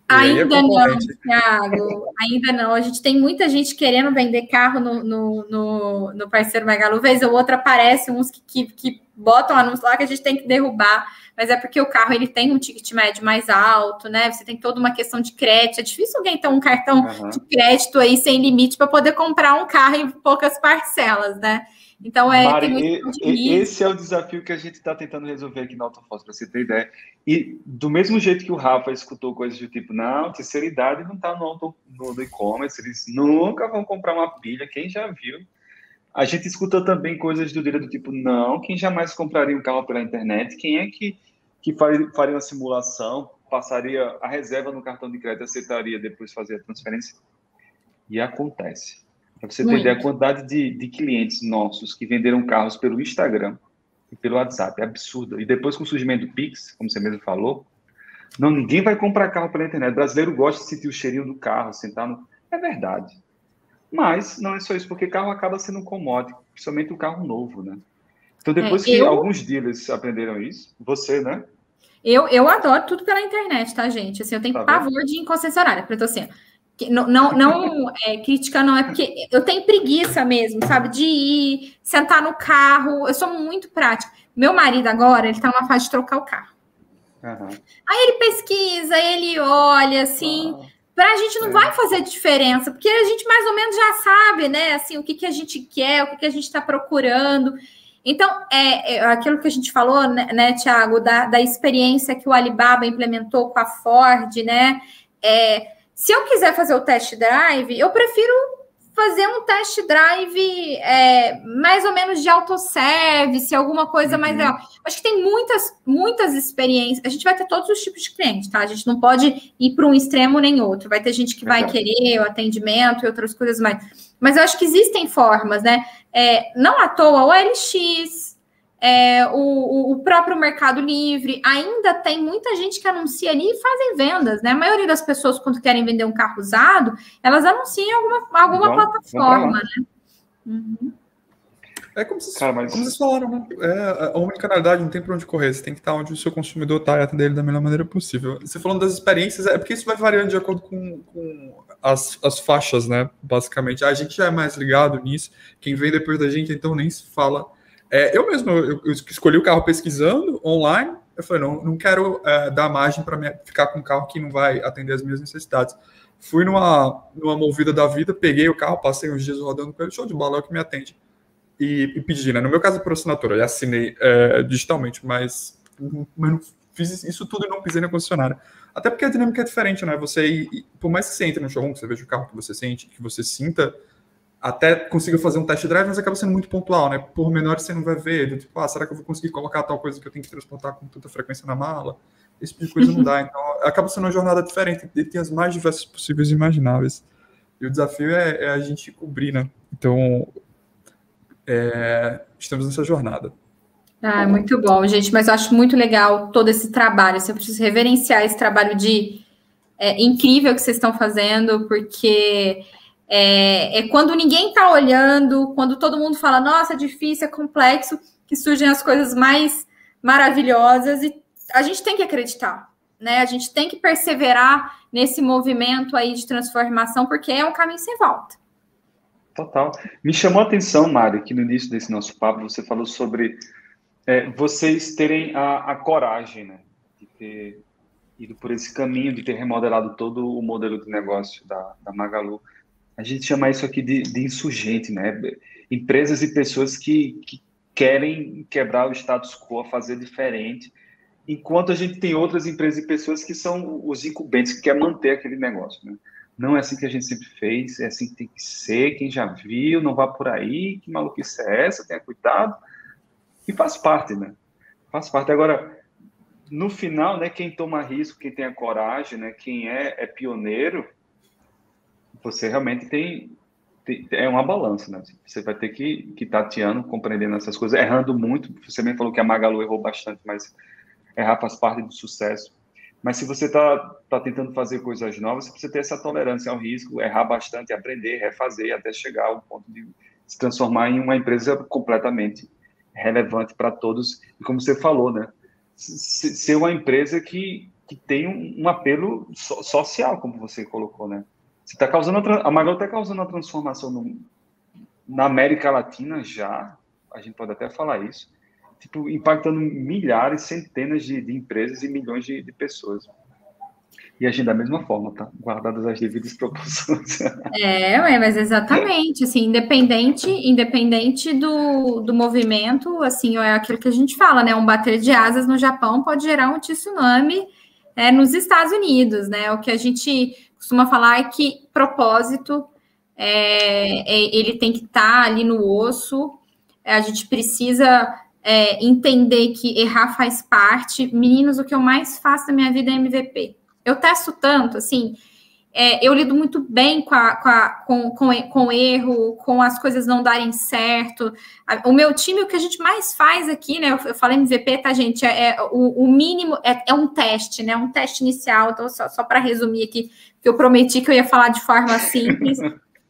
Ainda não, Thiago, ainda não. A gente tem muita gente querendo vender carro no parceiro Magalu. Vez ou outra aparece uns que botam anúncio lá que a gente tem que derrubar, mas é porque o carro ele tem um ticket médio mais alto, né? Você tem toda uma questão de crédito. É difícil alguém ter um cartão de crédito aí sem limite para poder comprar um carro em poucas parcelas, né? Então, Mari, esse é o desafio que a gente está tentando resolver aqui na Autofoz, para você ter ideia. E do mesmo jeito que o Rafa escutou coisas do tipo, não, terceira idade não está no e-commerce, eles nunca vão comprar uma pilha, quem já viu? A gente escuta também coisas do tipo, não, quem jamais compraria um carro pela internet? Quem é que faria uma simulação, passaria a reserva no cartão de crédito, aceitaria depois fazer a transferência? E acontece. Para você ter ideia, a quantidade de clientes nossos que venderam carros pelo Instagram e pelo WhatsApp é absurda. E depois, com o surgimento do Pix, como você mesmo falou, ninguém vai comprar carro pela internet. O brasileiro gosta de sentir o cheirinho do carro, sentar no... É verdade. Mas não é só isso, porque carro acaba sendo um commodity, principalmente o carro novo, né? Então, depois que alguns dealers aprenderam isso, você, né? Eu adoro tudo pela internet, tá, gente? Assim, eu tenho pavor de ir em concessionária, porque eu tô assim... Não crítica, não, é porque eu tenho preguiça mesmo, sabe? De ir, sentar no carro, eu sou muito prática. Meu marido agora, ele tá numa fase de trocar o carro. Aí ele pesquisa, ele olha, assim, pra gente não vai fazer diferença, porque a gente mais ou menos já sabe, né, assim, o que a gente quer, o que a gente tá procurando. Então, aquilo que a gente falou, né, Thiago, da experiência que o Alibaba implementou com a Ford, né, se eu quiser fazer o test drive, eu prefiro fazer um test drive mais ou menos de autosservice, alguma coisa mais legal. Acho que tem muitas experiências. A gente vai ter todos os tipos de clientes, tá? A gente não pode ir para um extremo nem outro. Vai ter gente que vai querer o atendimento e outras coisas mais. Mas eu acho que existem formas, né? Não à toa, o OLX... o próprio Mercado Livre, ainda tem muita gente que anuncia ali e fazem vendas, né? A maioria das pessoas, quando querem vender um carro usado, elas anunciam em alguma plataforma, né? É como vocês falaram, né? A omnicanalidade não tem para onde correr, você tem que estar onde o seu consumidor está e atender ele da melhor maneira possível. Você falando das experiências, porque isso vai variando de acordo com as faixas, né? Basicamente, a gente já é mais ligado nisso, quem vem depois da gente, então nem se fala. Eu mesmo, eu escolhi o carro pesquisando online, eu falei, não quero dar margem para ficar com um carro que não vai atender as minhas necessidades. Fui numa movida da vida, peguei o carro, passei uns dias rodando com ele, show de bola, é o que me atende. E pedi, né? No meu caso, por assinatura, eu assinei digitalmente, mas não fiz isso tudo e não pisei na concessionária. Até porque a dinâmica é diferente, né? Por mais que você entre no showroom, que você veja o carro que você sente, que você sinta, até consiga fazer um test drive, mas acaba sendo muito pontual, né? Por menor você não vai ver, tipo, será que eu vou conseguir colocar tal coisa que eu tenho que transportar com tanta frequência na mala? Esse tipo de coisa não dá. Então, acaba sendo uma jornada diferente, tem as mais diversas possíveis e imagináveis. E o desafio é a gente cobrir, né? Então, estamos nessa jornada. Muito bom, gente, mas eu acho muito legal todo esse trabalho. Eu preciso reverenciar esse trabalho incrível que vocês estão fazendo, porque... quando ninguém está olhando, quando todo mundo fala, nossa, é difícil, é complexo, que surgem as coisas mais maravilhosas, e a gente tem que acreditar, né? A gente tem que perseverar nesse movimento aí de transformação, porque é um caminho sem volta. Total. Me chamou a atenção, Mari, que no início desse nosso papo você falou sobre vocês terem a coragem, né, de ter ido por esse caminho, de ter remodelado todo o modelo de negócio da Magalu. A gente chama isso aqui de insurgente, né? Empresas e pessoas que querem quebrar o status quo, fazer diferente, enquanto a gente tem outras empresas e pessoas que são os incumbentes, que querem manter aquele negócio, né? Não é assim que a gente sempre fez, é assim que tem que ser, quem já viu, não vá por aí, que maluquice é essa, tenha cuidado, e faz parte, né? Faz parte. Agora, no final, né, quem toma risco, quem tem a coragem, né, quem é pioneiro, você realmente é uma balança, né? Você vai ter que ir tateando, compreendendo essas coisas, errando muito. Você bem falou que a Magalu errou bastante, mas errar faz parte do sucesso. Mas se você tá tentando fazer coisas novas, você precisa ter essa tolerância ao risco, errar bastante, aprender, refazer, até chegar ao ponto se transformar em uma empresa completamente relevante para todos. E como você falou, né? Ser uma empresa que tem um apelo social, como você colocou, né? Você tá causando a Magalu está causando uma transformação na América Latina já, a gente pode até falar isso, tipo, impactando milhares, centenas de empresas e milhões de pessoas. E agir da mesma forma, tá? Guardadas as devidas proporções. Mas exatamente, assim, independente do movimento, assim, é aquilo que a gente fala, né? Um bater de asas no Japão pode gerar um tsunami nos Estados Unidos, né? O que a gente costuma falar é que propósito ele tem que estar ali no osso, a gente precisa entender que errar faz parte. Meninos, o que eu mais faço na minha vida é MVP. Eu testo tanto, assim, eu lido muito bem com erro, com as coisas não darem certo. O meu time, o que a gente mais faz aqui, né? Eu falei MVP, tá, gente? O mínimo é um teste, né? Um teste inicial. Então, só para resumir aqui, que eu prometi que eu ia falar de forma simples.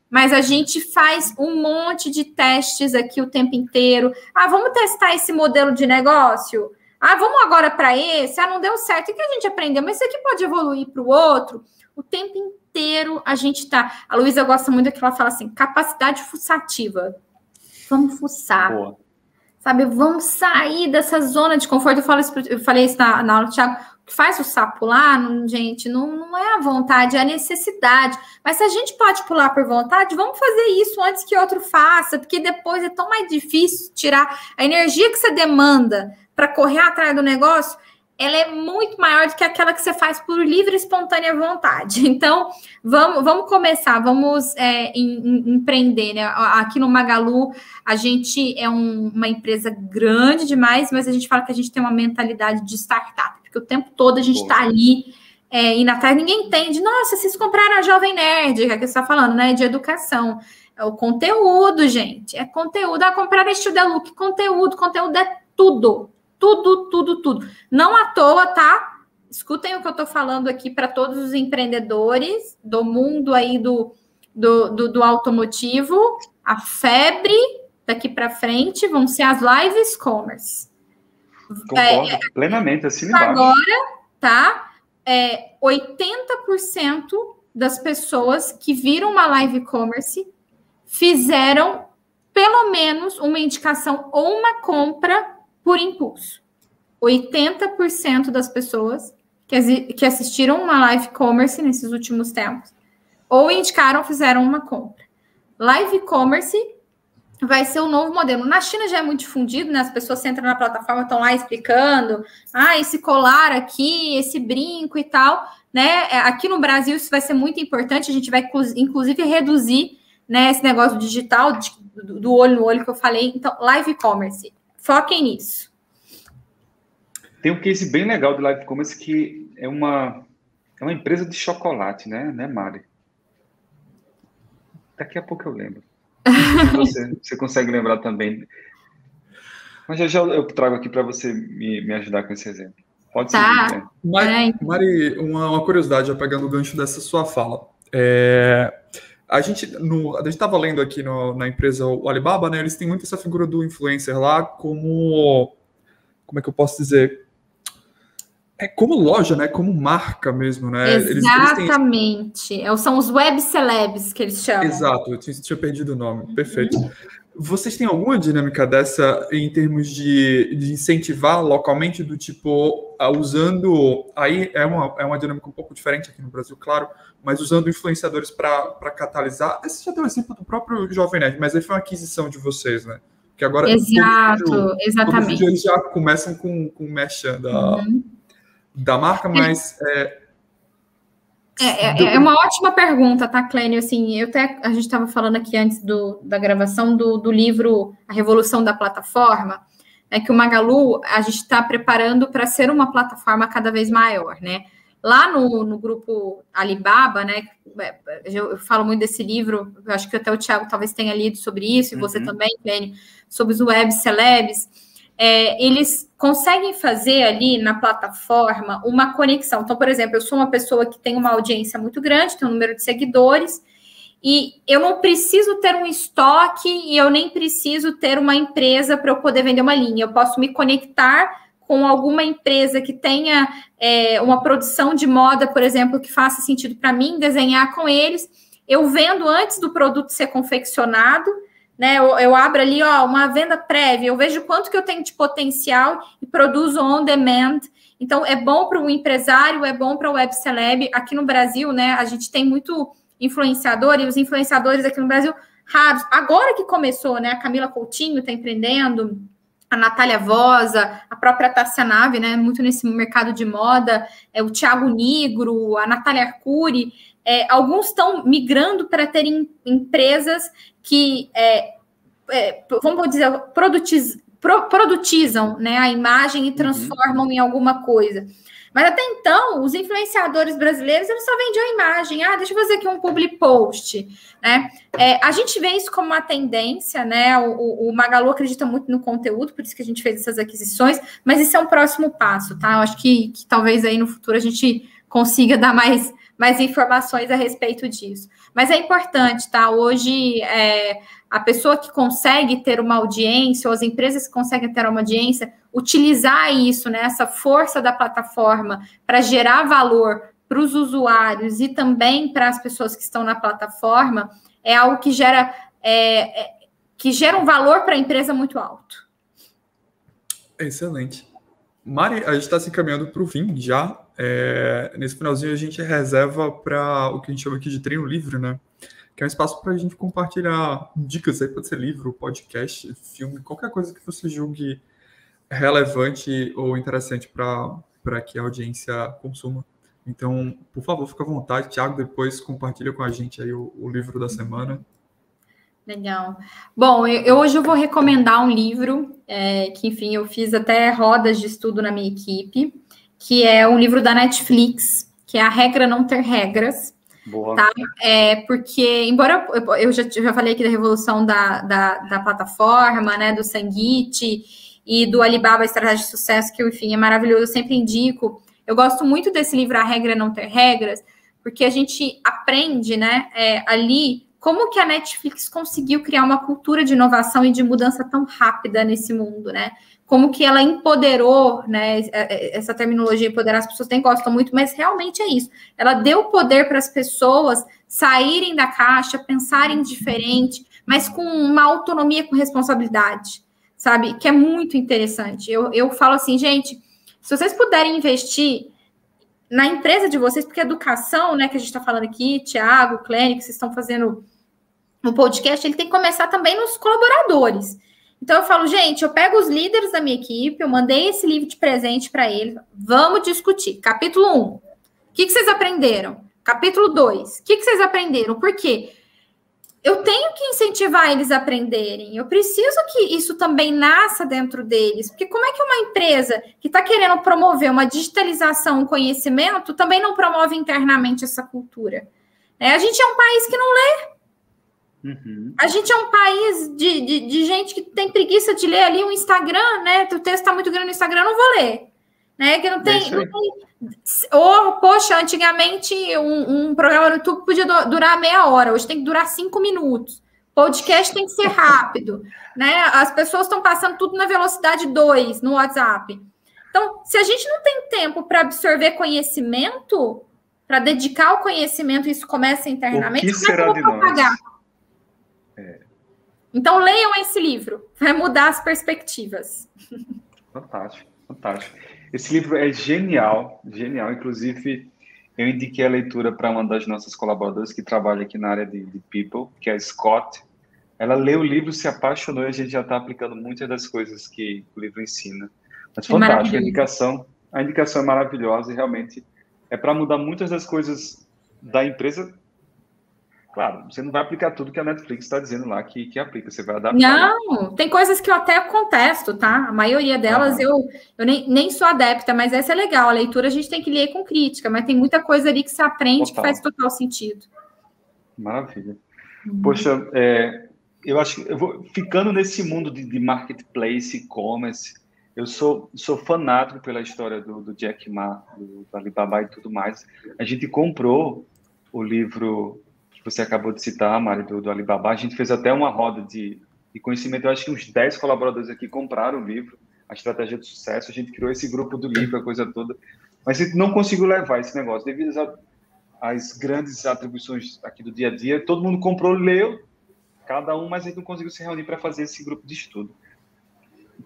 Mas a gente faz um monte de testes aqui o tempo inteiro. Vamos testar esse modelo de negócio? Vamos agora para esse? Não deu certo. O que a gente aprendeu? Mas isso aqui pode evoluir para o outro? O tempo inteiro a gente tá... A Luísa gosta muito que ela fala assim, capacidade fuçativa. Vamos fuçar. Boa. Sabe? Vamos sair dessa zona de conforto. Eu falei isso na aula do Thiago. O que faz o sapo pular, gente, não é a vontade, é a necessidade. Mas se a gente pode pular por vontade, vamos fazer isso antes que outro faça, porque depois é tão mais difícil tirar a energia que você demanda para correr atrás do negócio, ela é muito maior do que aquela que você faz por livre e espontânea vontade. Então, vamos começar, vamos empreender, né? Aqui no Magalu, a gente é uma empresa grande demais, mas a gente fala que a gente tem uma mentalidade de startup, porque o tempo todo a gente está ali indo atrás, ninguém entende. Nossa, vocês compraram a Jovem Nerd, que é que você está falando, né? De educação. É o conteúdo, gente. É conteúdo. Compraram a Estilo Look, conteúdo é tudo. Tudo. Não à toa, tá? Escutem o que eu tô falando aqui para todos os empreendedores do mundo aí do automotivo. A febre daqui para frente vão ser as lives commerce. Concordo plenamente, assim embaixo. Agora, tá? 80% das pessoas que viram uma live commerce fizeram pelo menos uma indicação ou uma compra por impulso. 80% das pessoas que assistiram uma live commerce nesses últimos tempos ou indicaram ou fizeram uma compra. Live commerce vai ser o novo modelo. Na China já é muito difundido, né? As pessoas entram na plataforma, estão lá explicando, esse colar aqui, esse brinco e tal, né? Aqui no Brasil isso vai ser muito importante, a gente vai inclusive reduzir, né, esse negócio digital do olho no olho que eu falei. Então, live commerce. Foquem nisso. Tem um case bem legal de live commerce que é uma empresa de chocolate, né, Mari? Daqui a pouco eu lembro. Você consegue lembrar também. Mas já eu trago aqui para você me ajudar com esse exemplo. Pode ser. Tá. Né? Mari, uma curiosidade, já pegando o gancho dessa sua fala. A gente estava lendo aqui na empresa o Alibaba, né? Eles têm muito essa figura do influencer lá como é que eu posso dizer? Como loja, né? Como marca mesmo, né? Exatamente. São os web celebs que eles chamam. Exato, eu tinha perdido o nome. Perfeito. Vocês têm alguma dinâmica dessa em termos de incentivar localmente, do tipo, usando... Aí é uma dinâmica um pouco diferente aqui no Brasil, claro, mas usando influenciadores para catalisar. Esse já deu um exemplo do próprio Jovem Nerd, mas aí foi uma aquisição de vocês, né? Que agora, exatamente. Vídeo, eles já começam com o merchan da marca, mas... É uma ótima pergunta, tá, Clênio? Assim, a gente estava falando aqui antes da gravação do livro A Revolução da Plataforma, que o Magalu, a gente está preparando para ser uma plataforma cada vez maior, né? Lá no grupo Alibaba, né? Eu falo muito desse livro, eu acho que até o Thiago talvez tenha lido sobre isso, e você também, Clênio, sobre os web celebs. Eles conseguem fazer ali na plataforma uma conexão. Então, por exemplo, eu sou uma pessoa que tem uma audiência muito grande, tem um número de seguidores, e eu não preciso ter um estoque e eu nem preciso ter uma empresa para eu poder vender uma linha. Eu posso me conectar com alguma empresa que tenha uma produção de moda, por exemplo, que faça sentido para mim, desenhar com eles. Eu vendo antes do produto ser confeccionado, né? Eu abro ali uma venda prévia, eu vejo quanto que eu tenho de potencial e produzo on demand. Então, é bom para o empresário, é bom para o web celeb. Aqui no Brasil, né, a gente tem muito influenciador, e os influenciadores aqui no Brasil, raros. Agora que começou, né, a Camila Coutinho está empreendendo, a Natália Vosa, a própria Tássia Nave, né, muito nesse mercado de moda, o Thiago Nigro, a Natália Arcuri, alguns estão migrando para terem empresas que, vamos dizer, produtizam, né, a imagem e transformam em alguma coisa. Mas até então, os influenciadores brasileiros, eles só vendiam a imagem. Deixa eu fazer aqui um public post, né? A gente vê isso como uma tendência, né? O Magalu acredita muito no conteúdo, por isso que a gente fez essas aquisições, mas isso é um próximo passo, tá? Eu acho que talvez aí no futuro a gente consiga dar mais informações a respeito disso. Mas é importante, tá? Hoje, a pessoa que consegue ter uma audiência, ou as empresas que conseguem ter uma audiência, utilizar isso, né, essa força da plataforma para gerar valor para os usuários e também para as pessoas que estão na plataforma, é algo que gera um valor para a empresa muito alto. Excelente. Mari, a gente está se encaminhando para o fim já. Nesse finalzinho a gente reserva para o que a gente chama aqui de treino livre, né? Que é um espaço para a gente compartilhar dicas aí, pode ser livro, podcast, filme, qualquer coisa que você julgue relevante ou interessante para que a audiência consuma. Então, por favor, fica à vontade. Thiago, depois compartilha com a gente aí o livro da semana. Legal. Bom, hoje eu vou recomendar um livro que, enfim, eu fiz até rodas de estudo na minha equipe, que é um livro da Netflix, que é A Regra Não Ter Regras. Boa. Tá? Porque, embora eu já falei aqui da revolução da plataforma, né, do Sanguite e do Alibaba Estratégia de Sucesso, que, enfim, é maravilhoso, eu sempre indico. Eu gosto muito desse livro, A Regra Não Ter Regras, porque a gente aprende, né, ali como que a Netflix conseguiu criar uma cultura de inovação e de mudança tão rápida nesse mundo, né? Como que ela empoderou, né? Essa terminologia empoderar, as pessoas nem gostam muito, mas realmente é isso. Ela deu poder para as pessoas saírem da caixa, pensarem diferente, mas com uma autonomia, com responsabilidade, sabe? Que é muito interessante. Eu falo assim, gente, se vocês puderem investir na empresa de vocês, porque a educação, né, que a gente está falando aqui, Thiago, Clênio, que vocês estão fazendo no podcast, ele tem que começar também nos colaboradores. Então, eu falo, gente, eu pego os líderes da minha equipe, eu mandei esse livro de presente para eles, vamos discutir. Capítulo 1, o que vocês aprenderam? Capítulo 2, o que vocês aprenderam? Por quê? Eu tenho que incentivar eles a aprenderem, eu preciso que isso também nasça dentro deles, porque como é que uma empresa que está querendo promover uma digitalização, um conhecimento, também não promove internamente essa cultura? A gente é um país que não lê. A gente é um país de gente que tem preguiça de ler ali o Instagram, né? O texto está muito grande no Instagram, eu não vou ler. Né? Que não tem. Poxa, antigamente um programa no YouTube podia durar meia hora, hoje tem que durar 5 minutos. Podcast tem que ser rápido. Né? As pessoas estão passando tudo na velocidade 2 no WhatsApp. Então, se a gente não tem tempo para absorver conhecimento, para dedicar o conhecimento, isso começa internamente, o que será de nós? Então, leiam esse livro, vai mudar as perspectivas. Fantástico, fantástico. Esse livro é genial, genial. Inclusive, eu indiquei a leitura para uma das nossas colaboradoras que trabalha aqui na área de People, que é a Scott. Ela leu o livro, se apaixonou e a gente já está aplicando muitas das coisas que o livro ensina. Mas fantástico, a indicação é maravilhosa e realmente é para mudar muitas das coisas da empresa. Claro, você não vai aplicar tudo que a Netflix está dizendo lá que aplica, você vai adaptar. Não, tem coisas que eu até contesto, tá? A maioria delas eu nem sou adepta, mas essa é legal. A leitura a gente tem que ler com crítica, mas tem muita coisa ali que se aprende que faz total sentido. Maravilha. Poxa, eu acho que eu vou ficando nesse mundo de marketplace, e-commerce. Eu sou fanático pela história do Jack Ma, do Alibaba e tudo mais. A gente comprou o livro que você acabou de citar, Mari, do Alibaba. A gente fez até uma roda de conhecimento. Eu acho que uns 10 colaboradores aqui compraram o livro, A Estratégia de Sucesso. A gente criou esse grupo do livro, a coisa toda. Mas a gente não conseguiu levar esse negócio, devido às grandes atribuições aqui do dia a dia. Todo mundo comprou, leu, cada um, mas a gente não conseguiu se reunir para fazer esse grupo de estudo.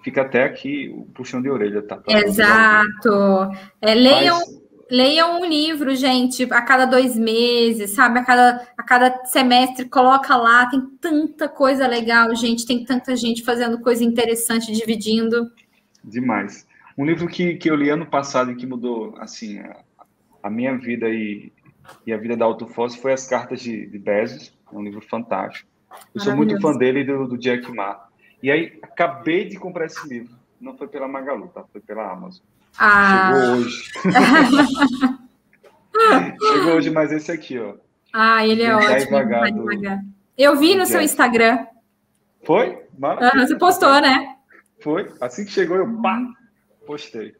Fica até aqui o puxão de orelha, tá? Exato. Leiam um livro, gente, a cada 2 meses, sabe? A cada semestre, coloca lá. Tem tanta coisa legal, gente. Tem tanta gente fazendo coisa interessante, dividindo. Demais. Um livro que eu li ano passado e que mudou, assim, a minha vida e a vida da Autofoss foi As Cartas de Bezos. É um livro fantástico. Eu sou muito fã dele e do Jack Ma. E aí, acabei de comprar esse livro. Não foi pela Magalu, tá? Foi pela Amazon. Chegou hoje. Chegou hoje, mas esse aqui, ó. Ele é ótimo. Eu vi no seu Instagram. Foi? Maravilha. Você postou, né? Foi. Assim que chegou, eu postei.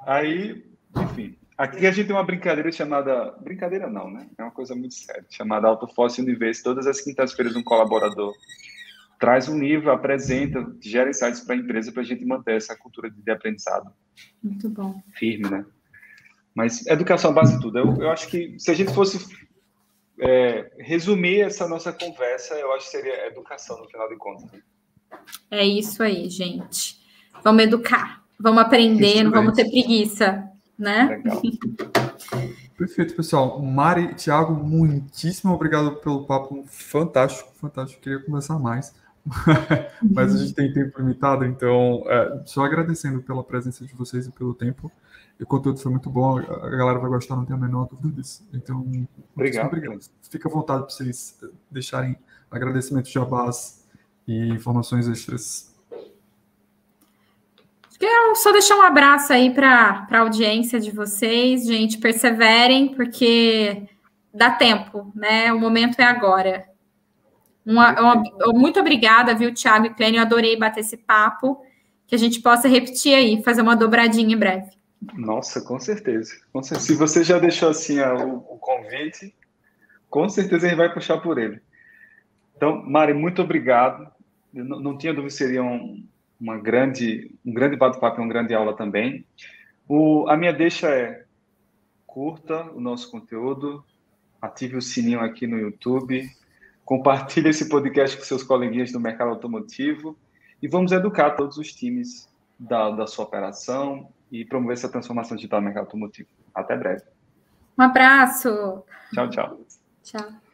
Aí, enfim. Aqui a gente tem uma brincadeira chamada... Brincadeira não, né? É uma coisa muito séria. Chamada Autofoss Universo. Todas as quintas-feiras um colaborador traz um livro, apresenta, gera insights para a empresa para a gente manter essa cultura de aprendizado. Muito bom. Firme, né? Mas educação é a base de tudo. Eu acho que se a gente fosse resumir essa nossa conversa, eu acho que seria educação, no final de contas. É isso aí, gente. Vamos educar, vamos aprender, não vamos ter preguiça, né? Legal. Perfeito, pessoal. Mari, Thiago, muitíssimo obrigado pelo papo fantástico, fantástico. Queria conversar mais, mas a gente tem tempo limitado, então só agradecendo pela presença de vocês e pelo tempo. O conteúdo foi muito bom, a galera vai gostar, não tenho a menor dúvida disso. Então, obrigado. Fica à vontade para vocês deixarem agradecimentos, jabás e informações extras. Quero só deixar um abraço aí para a audiência de vocês, gente, perseverem, porque dá tempo, né? O momento é agora. Muito obrigada, viu, Thiago e Clênio? Eu adorei bater esse papo, que a gente possa repetir aí, fazer uma dobradinha em breve. Nossa, com certeza. Se você já deixou assim o convite, com certeza a gente vai puxar por ele. Então, Mari, muito obrigado. Eu não tinha dúvida que seria um grande bate-papo e uma grande aula também. A minha deixa é: curta o nosso conteúdo, ative o sininho aqui no YouTube, compartilhe esse podcast com seus coleguinhas do mercado automotivo e vamos educar todos os times da sua operação e promover essa transformação digital no mercado automotivo. Até breve. Um abraço. Tchau, tchau. Tchau.